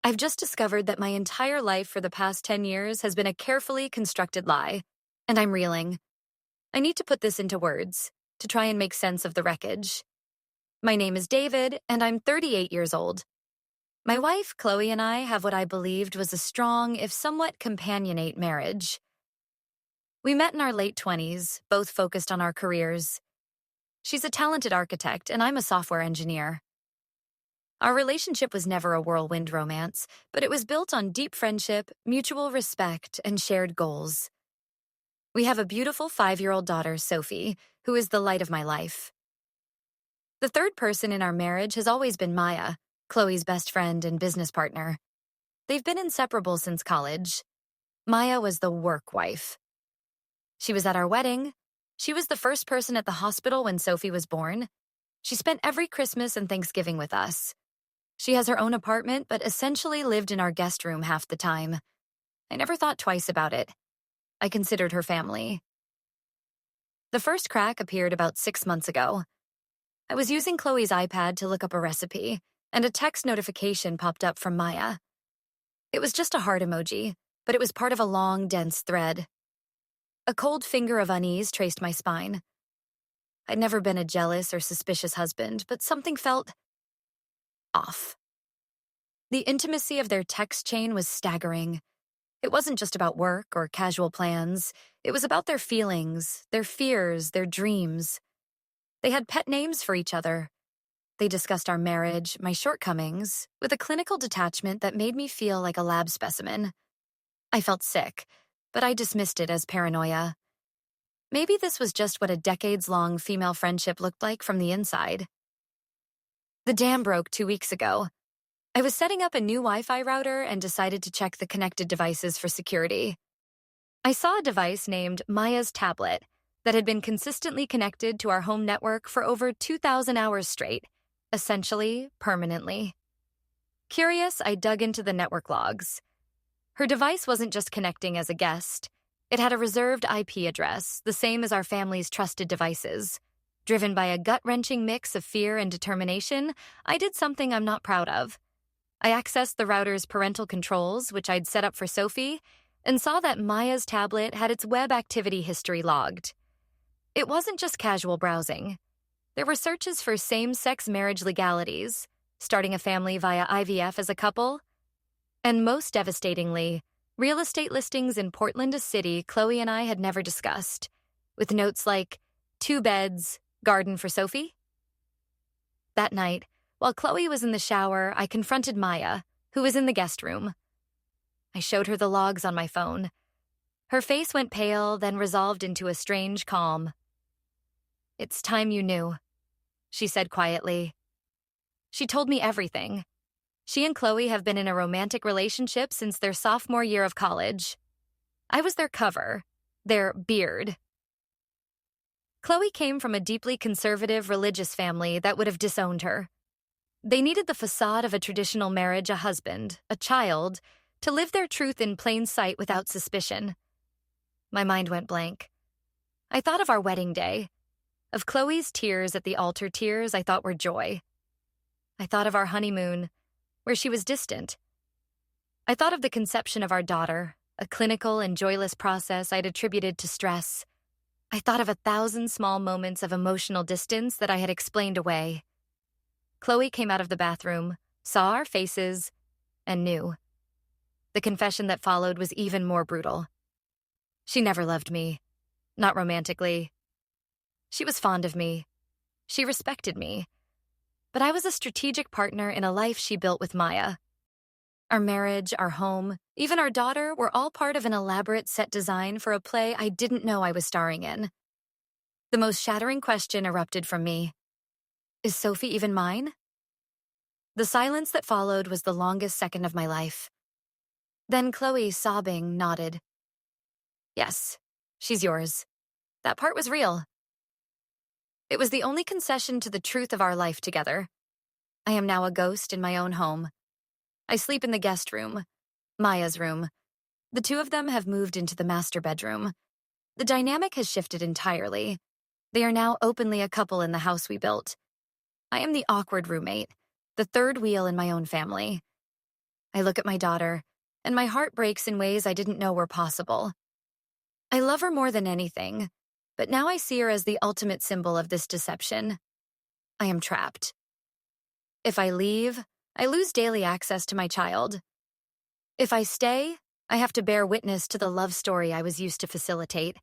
I've just discovered that my entire life for the past 10 years has been a carefully constructed lie, and I'm reeling. I need to put this into words to try and make sense of the wreckage. My name is David, and I'm 38 years old. My wife, Chloe, and I have what I believed was a strong, if somewhat companionate marriage. We met in our late 20s, both focused on our careers. She's a talented architect, and I'm a software engineer. Our relationship was never a whirlwind romance, but it was built on deep friendship, mutual respect, and shared goals. We have a beautiful 5-year-old daughter, Sophie, who is the light of my life. The third person in our marriage has always been Maya, Chloe's best friend and business partner. They've been inseparable since college. Maya was the work wife. She was at our wedding. She was the first person at the hospital when Sophie was born. She spent every Christmas and Thanksgiving with us. She has her own apartment, but essentially lived in our guest room half the time. I never thought twice about it. I considered her family. The first crack appeared about 6 months ago. I was using Chloe's iPad to look up a recipe, and a text notification popped up from Maya. It was just a heart emoji, but it was part of a long, dense thread. A cold finger of unease traced my spine. I'd never been a jealous or suspicious husband, but something felt off. The intimacy of their text chain was staggering. It wasn't just about work or casual plans. It was about their feelings, their fears, their dreams. They had pet names for each other. They discussed our marriage, my shortcomings, with a clinical detachment that made me feel like a lab specimen. I felt sick, but I dismissed it as paranoia. Maybe this was just what a decades-long female friendship looked like from the inside. The dam broke 2 weeks ago. I was setting up a new Wi-Fi router and decided to check the connected devices for security. I saw a device named Maya's tablet that had been consistently connected to our home network for over 2,000 hours straight, essentially permanently. Curious, I dug into the network logs. Her device wasn't just connecting as a guest. It had a reserved IP address, the same as our family's trusted devices. Driven by a gut-wrenching mix of fear and determination, I did something I'm not proud of. I accessed the router's parental controls, which I'd set up for Sophie, and saw that Maya's tablet had its web activity history logged. It wasn't just casual browsing. There were searches for same-sex marriage legalities, starting a family via IVF as a couple, and most devastatingly, real estate listings in Portland, a city Chloe and I had never discussed, with notes like 2 beds, garden for Sophie. That night, while Chloe was in the shower, I confronted Maya, who was in the guest room. I showed her the logs on my phone. Her face went pale, then resolved into a strange calm. "It's time you knew," she said quietly. She told me everything. She and Chloe have been in a romantic relationship since their sophomore year of college. I was their cover, their beard. Chloe came from a deeply conservative religious family that would have disowned her. They needed the facade of a traditional marriage, a husband, a child, to live their truth in plain sight without suspicion. My mind went blank. I thought of our wedding day, of Chloe's tears at the altar, tears I thought were joy. I thought of our honeymoon, where she was distant. I thought of the conception of our daughter, a clinical and joyless process I'd attributed to stress. I thought of 1,000 small moments of emotional distance that I had explained away. Chloe came out of the bathroom, saw our faces, and knew. The confession that followed was even more brutal. She never loved me, not romantically. She was fond of me. She respected me. But I was a strategic partner in a life she built with Maya. Our marriage, our home, even our daughter were all part of an elaborate set design for a play I didn't know I was starring in. The most shattering question erupted from me. Is Sophie even mine? The silence that followed was the longest second of my life. Then Chloe, sobbing, nodded. Yes, she's yours. That part was real. It was the only concession to the truth of our life together. I am now a ghost in my own home. I sleep in the guest room, Maya's room. The two of them have moved into the master bedroom. The dynamic has shifted entirely. They are now openly a couple in the house we built. I am the awkward roommate, the third wheel in my own family. I look at my daughter, and my heart breaks in ways I didn't know were possible. I love her more than anything, but now I see her as the ultimate symbol of this deception. I am trapped. If I leave, I lose daily access to my child. If I stay, I have to bear witness to the love story I was used to facilitate.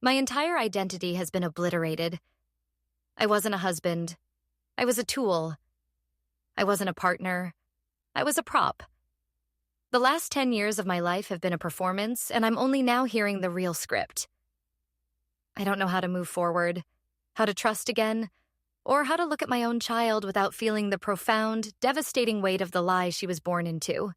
My entire identity has been obliterated. I wasn't a husband. I was a tool. I wasn't a partner. I was a prop. The last 10 years of my life have been a performance, and I'm only now hearing the real script. I don't know how to move forward, how to trust again, or how to look at my own child without feeling the profound, devastating weight of the lie she was born into.